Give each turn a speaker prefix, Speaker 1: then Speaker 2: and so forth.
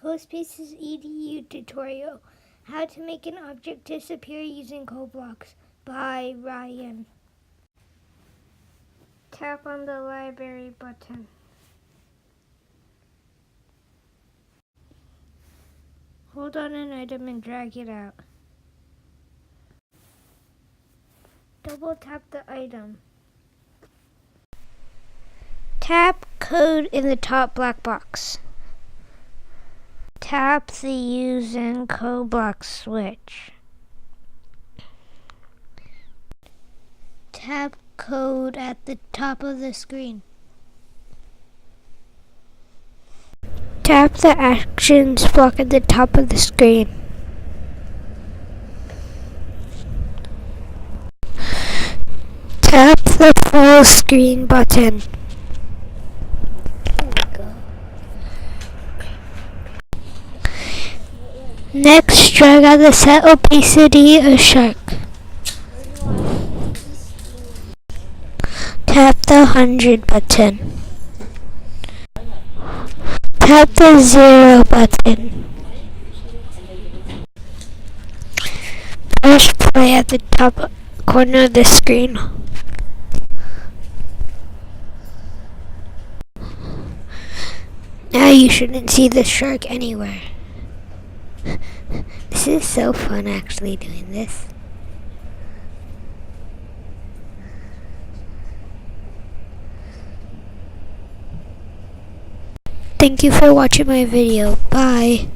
Speaker 1: CoSpaces Edu tutorial, How to Make an Object Disappear Using CoBlocks by Ryan. Tap on the library button. Hold on an item and drag it out. Double tap the item. Tap Code in the top black box. Tap the Use in CoBlocks switch. Tap Code at the top of the screen. Tap the Actions block at the top of the screen. Tap the Full Screen button. Next, drag out the set opacity of shark. Tap the 100 button. Tap the 0 button. Press play at the top corner of the screen. Now you shouldn't see the shark anywhere. This is so fun actually doing this. Thank you for watching my video. Bye.